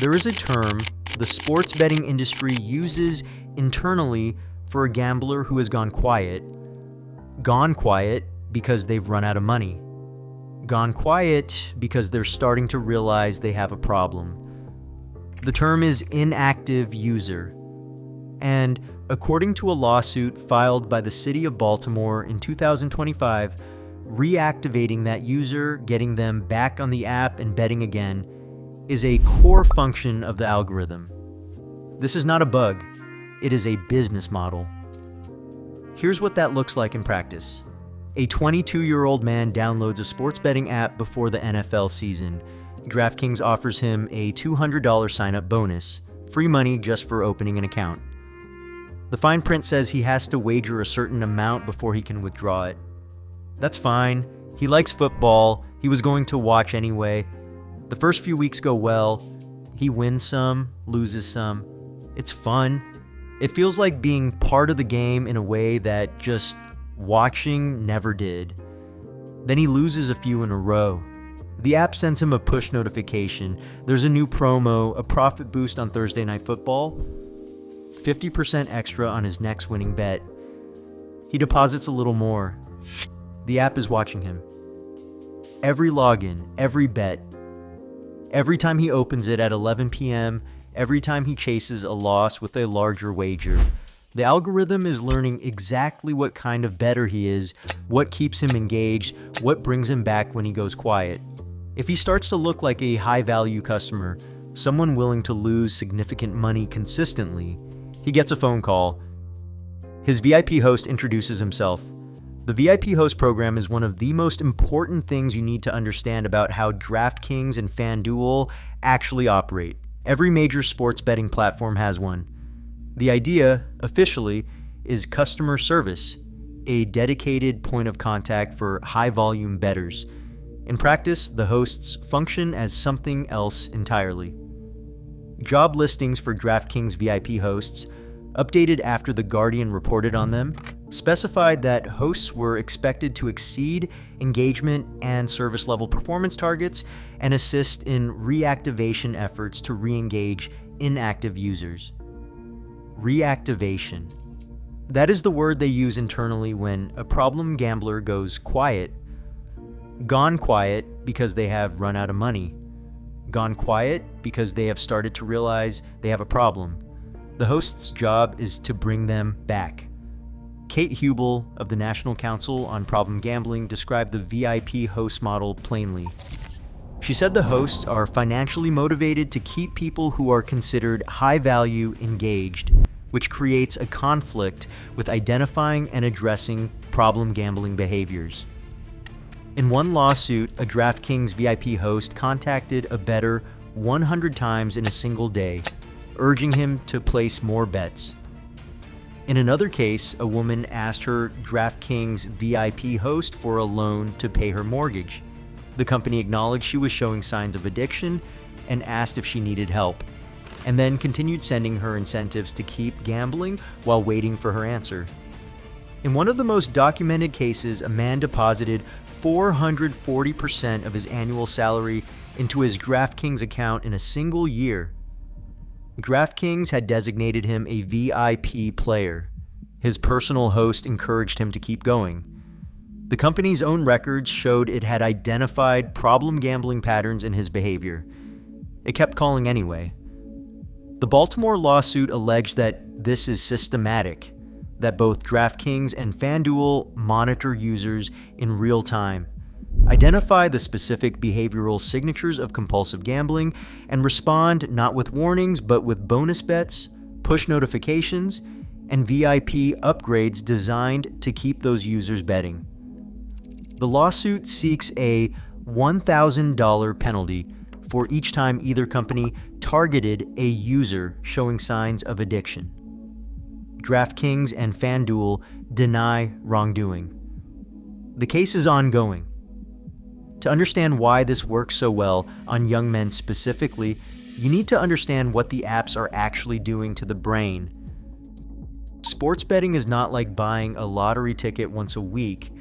There is a term the sports betting industry uses internally for a gambler who has gone quiet. Gone quiet because they've run out of money. Gone quiet because they're starting to realize they have a problem. The term is inactive user. And according to a lawsuit filed by the city of Baltimore in 2025, reactivating that user, getting them back on the app and betting again, is a core function of the algorithm. This is not a bug, it is a business model. Here's what that looks like in practice. A 22-year-old man downloads a sports betting app before the NFL season. DraftKings offers him a $200 sign-up bonus, free money just for opening an account. The fine print says he has to wager a certain amount before he can withdraw it. That's fine. He likes football. He was going to watch anyway. The first few weeks go well. He wins some, loses some. It's fun. It feels like being part of the game in a way that just watching never did. Then he loses a few in a row. The app sends him a push notification. There's a new promo, a profit boost on Thursday Night Football, 50% extra on his next winning bet. He deposits a little more. The app is watching him. Every login, every bet, every time he opens it at 11 p.m., every time he chases a loss with a larger wager, the algorithm is learning exactly what kind of bettor he is, what keeps him engaged, what brings him back when he goes quiet. If he starts to look like a high-value customer, someone willing to lose significant money consistently, he gets a phone call. His VIP host introduces himself. The VIP host program is one of the most important things you need to understand about how DraftKings and FanDuel actually operate. Every major sports betting platform has one. The idea, officially, is customer service, a dedicated point of contact for high-volume bettors. In practice, the hosts function as something else entirely. Job listings for DraftKings VIP hosts, updated after The Guardian reported on them, specified that hosts were expected to exceed engagement and service level performance targets and assist in reactivation efforts to re-engage inactive users. Reactivation. That is the word they use internally when a problem gambler goes quiet. Gone quiet because they have run out of money. Gone quiet because they have started to realize they have a problem. The host's job is to bring them back. Kate Hubel of the National Council on Problem Gambling described the VIP host model plainly. She said the hosts are financially motivated to keep people who are considered high value engaged, which creates a conflict with identifying and addressing problem gambling behaviors. In one lawsuit, a DraftKings VIP host contacted a bettor 100 times in a single day, urging him to place more bets. In another case, a woman asked her DraftKings VIP host for a loan to pay her mortgage. The company acknowledged she was showing signs of addiction and asked if she needed help, and then continued sending her incentives to keep gambling while waiting for her answer. In one of the most documented cases, a man deposited 440% of his annual salary into his DraftKings account in a single year. DraftKings had designated him a VIP player. His personal host encouraged him to keep going. The company's own records showed it had identified problem gambling patterns in his behavior. It kept calling anyway. The Baltimore lawsuit alleged that this is systematic, that both DraftKings and FanDuel monitor users in real time, identify the specific behavioral signatures of compulsive gambling, and respond not with warnings but with bonus bets, push notifications, and VIP upgrades designed to keep those users betting. The lawsuit seeks a $1,000 penalty for each time either company targeted a user showing signs of addiction. DraftKings and FanDuel deny wrongdoing. The case is ongoing. To understand why this works so well on young men specifically, you need to understand what the apps are actually doing to the brain. Sports betting is not like buying a lottery ticket once a week.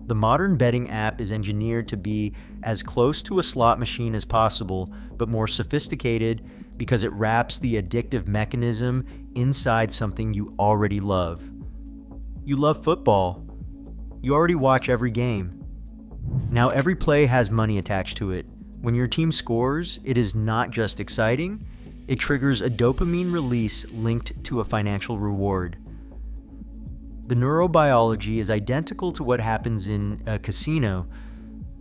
The modern betting app is engineered to be as close to a slot machine as possible, but more sophisticated because it wraps the addictive mechanism inside something you already love. You love football. You already watch every game. Now every play has money attached to it. When your team scores, it is not just exciting, it triggers a dopamine release linked to a financial reward. The neurobiology is identical to what happens in a casino,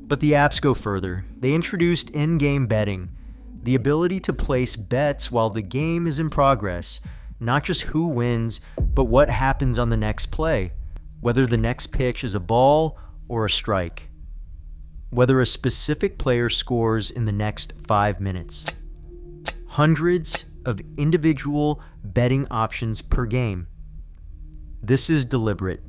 but the apps go further. They introduced in-game betting, the ability to place bets while the game is in progress, not just who wins, but what happens on the next play, whether the next pitch is a ball or a strike, whether a specific player scores in the next 5 minutes. Hundreds of individual betting options per game. This is deliberate.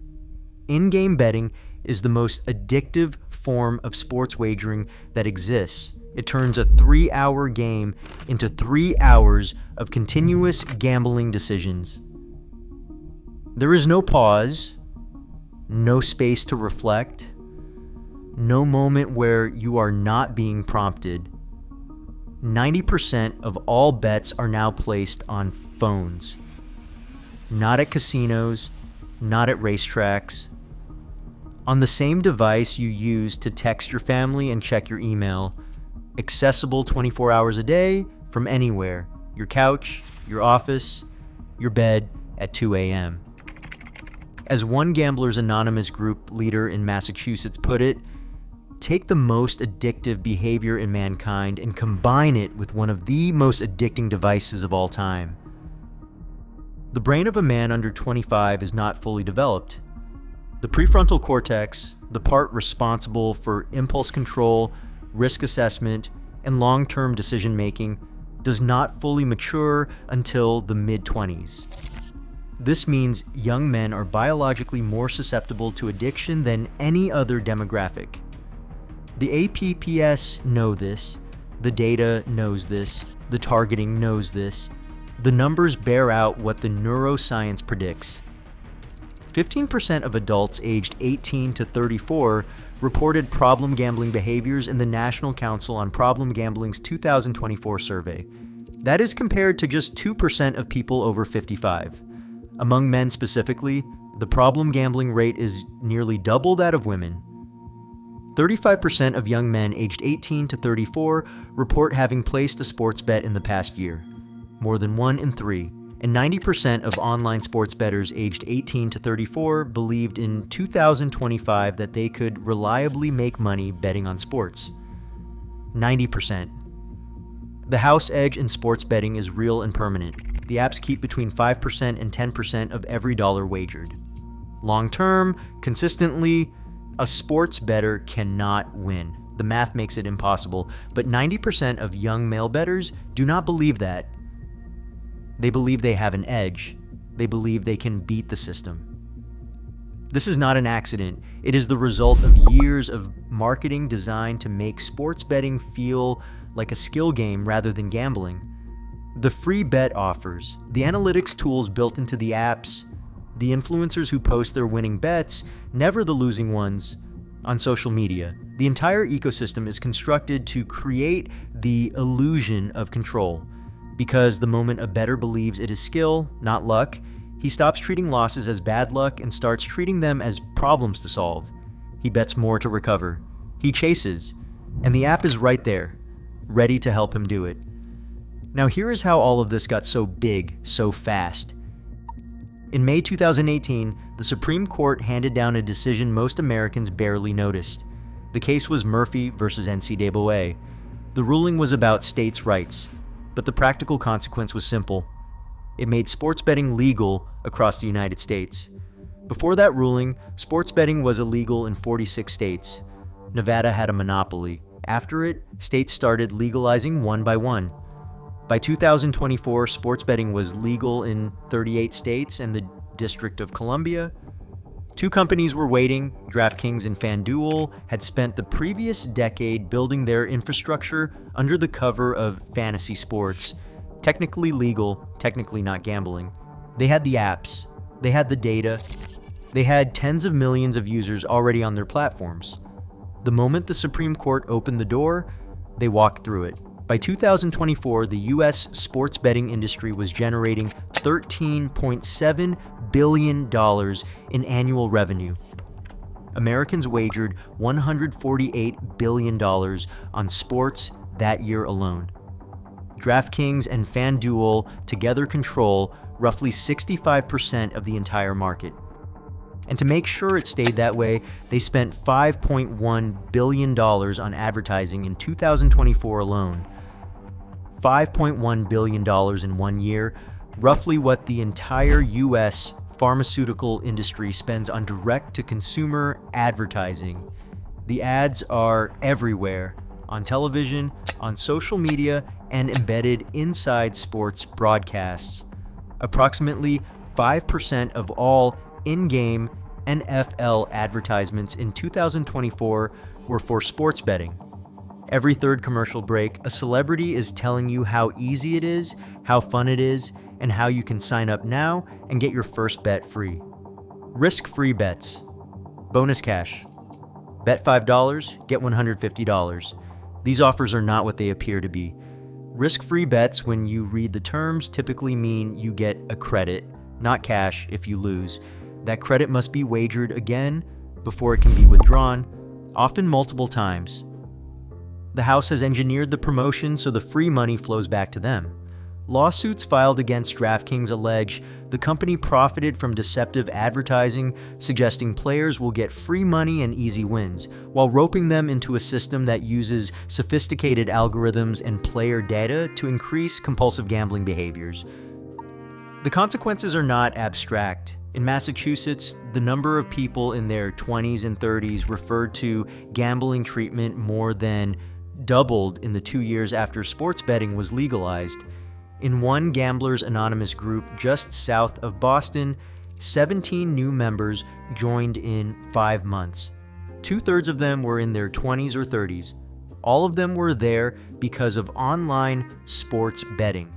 In-game betting is the most addictive form of sports wagering that exists. It turns a 3-hour game into 3 hours of continuous gambling decisions. There is no pause, no space to reflect, no moment where you are not being prompted. 90% of all bets are now placed on phones. Not at casinos, not at racetracks. On the same device you use to text your family and check your email, accessible 24 hours a day from anywhere, your couch, your office, your bed at 2 a.m. As one Gamblers Anonymous group leader in Massachusetts put it, take the most addictive behavior in mankind and combine it with one of the most addicting devices of all time. The brain of a man under 25 is not fully developed. The prefrontal cortex, the part responsible for impulse control, risk assessment, and long-term decision-making, does not fully mature until the mid-20s. This means young men are biologically more susceptible to addiction than any other demographic. The APPS know this, the data knows this, the targeting knows this. The numbers bear out what the neuroscience predicts. 15% of adults aged 18 to 34 reported problem gambling behaviors in the National Council on Problem Gambling's 2024 survey. That is compared to just 2% of people over 55. Among men specifically, the problem gambling rate is nearly double that of women. 35% of young men aged 18 to 34 report having placed a sports bet in the past year, more than 1 in 3, and 90% of online sports bettors aged 18 to 34 believed in 2025 that they could reliably make money betting on sports. 90%. The house edge in sports betting is real and permanent. The apps keep between 5% and 10% of every dollar wagered. Long term, consistently, a sports bettor cannot win. The math makes it impossible, but 90% of young male bettors do not believe that. They believe they have an edge. They believe they can beat the system. This is not an accident. It is the result of years of marketing designed to make sports betting feel like a skill game rather than gambling. The free bet offers, the analytics tools built into the apps, the influencers who post their winning bets, never the losing ones, on social media. The entire ecosystem is constructed to create the illusion of control. Because the moment a bettor believes it is skill, not luck, he stops treating losses as bad luck and starts treating them as problems to solve. He bets more to recover. He chases, and the app is right there, ready to help him do it. Now here is how all of this got so big, so fast. In May 2018, the Supreme Court handed down a decision most Americans barely noticed. The case was Murphy versus NCAA. The ruling was about states' rights, but the practical consequence was simple. It made sports betting legal across the United States. Before that ruling, sports betting was illegal in 46 states. Nevada had a monopoly. After it, states started legalizing one by one. By 2024, sports betting was legal in 38 states and the District of Columbia. 2 companies were waiting. DraftKings and FanDuel had spent the previous decade building their infrastructure under the cover of fantasy sports. Technically legal, technically not gambling. They had the apps. They had the data. They had tens of millions of users already on their platforms. The moment the Supreme Court opened the door, they walked through it. By 2024, the U.S. sports betting industry was generating $13.7 billion in annual revenue. Americans wagered $148 billion on sports that year alone. DraftKings and FanDuel together control roughly 65% of the entire market. And to make sure it stayed that way, they spent $5.1 billion on advertising in 2024 alone. $5.1 billion in 1 year, roughly what the entire U.S. pharmaceutical industry spends on direct-to-consumer advertising. The ads are everywhere, on television, on social media, and embedded inside sports broadcasts. Approximately 5% of all in-game NFL advertisements in 2024 were for sports betting. Every third commercial break, a celebrity is telling you how easy it is, how fun it is, and how you can sign up now and get your first bet free. Risk-free bets. Bonus cash. Bet $5, get $150. These offers are not what they appear to be. Risk-free bets, when you read the terms, typically mean you get a credit, not cash if you lose. That credit must be wagered again before it can be withdrawn, often multiple times. The house has engineered the promotion so the free money flows back to them. Lawsuits filed against DraftKings allege the company profited from deceptive advertising, suggesting players will get free money and easy wins, while roping them into a system that uses sophisticated algorithms and player data to increase compulsive gambling behaviors. The consequences are not abstract. In Massachusetts, the number of people in their 20s and 30s referred to gambling treatment more than doubled in the 2 years after sports betting was legalized. In one Gamblers Anonymous group just south of Boston, 17 new members joined in 5 months. 2/3 of them were in their 20s or 30s. All of them were there because of online sports betting.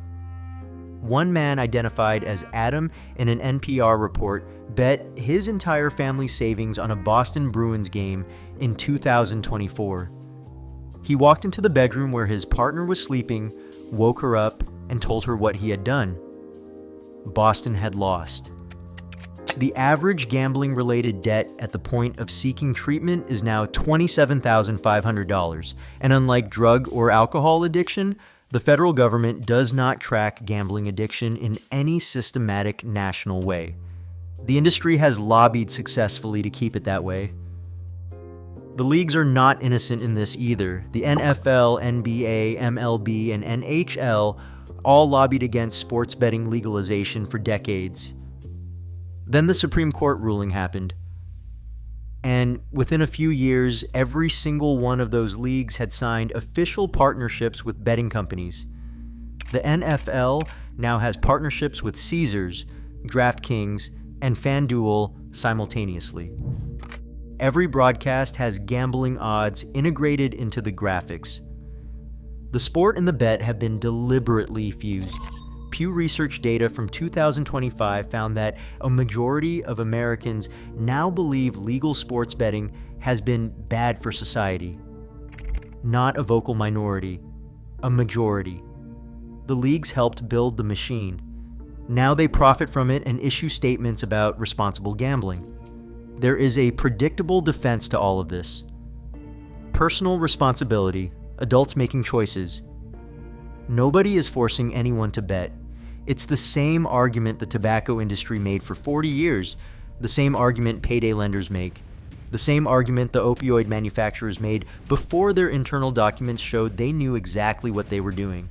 One man, identified as Adam in an NPR report, bet his entire family's savings on a Boston Bruins game in 2024. He walked into the bedroom where his partner was sleeping, woke her up, and told her what he had done. Boston had lost. The average gambling-related debt at the point of seeking treatment is now $27,500, and unlike drug or alcohol addiction, the federal government does not track gambling addiction in any systematic national way. The industry has lobbied successfully to keep it that way. The leagues are not innocent in this either. The NFL, NBA, MLB, and NHL all lobbied against sports betting legalization for decades. Then the Supreme Court ruling happened. And within a few years, every single one of those leagues had signed official partnerships with betting companies. The NFL now has partnerships with Caesars, DraftKings, and FanDuel simultaneously. Every broadcast has gambling odds integrated into the graphics. The sport and the bet have been deliberately fused. Pew Research data from 2025 found that a majority of Americans now believe legal sports betting has been bad for society. Not a vocal minority, a majority. The leagues helped build the machine. Now they profit from it and issue statements about responsible gambling. There is a predictable defense to all of this. Personal responsibility, adults making choices. Nobody is forcing anyone to bet. It's the same argument the tobacco industry made for 40 years, the same argument payday lenders make, the same argument the opioid manufacturers made before their internal documents showed they knew exactly what they were doing.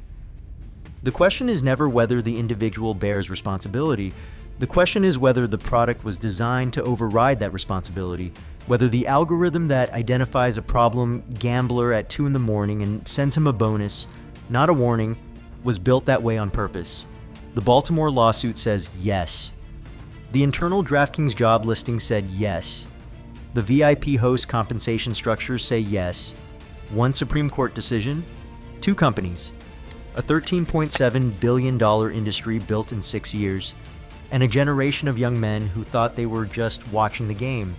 The question is never whether the individual bears responsibility. The question is whether the product was designed to override that responsibility, whether the algorithm that identifies a problem gambler at 2 a.m. and sends him a bonus, not a warning, was built that way on purpose. The Baltimore lawsuit says yes. The internal DraftKings job listing said yes. The VIP host compensation structures say yes. One Supreme Court decision, 2 companies, a $13.7 billion industry built in 6 years, and a generation of young men who thought they were just watching the game.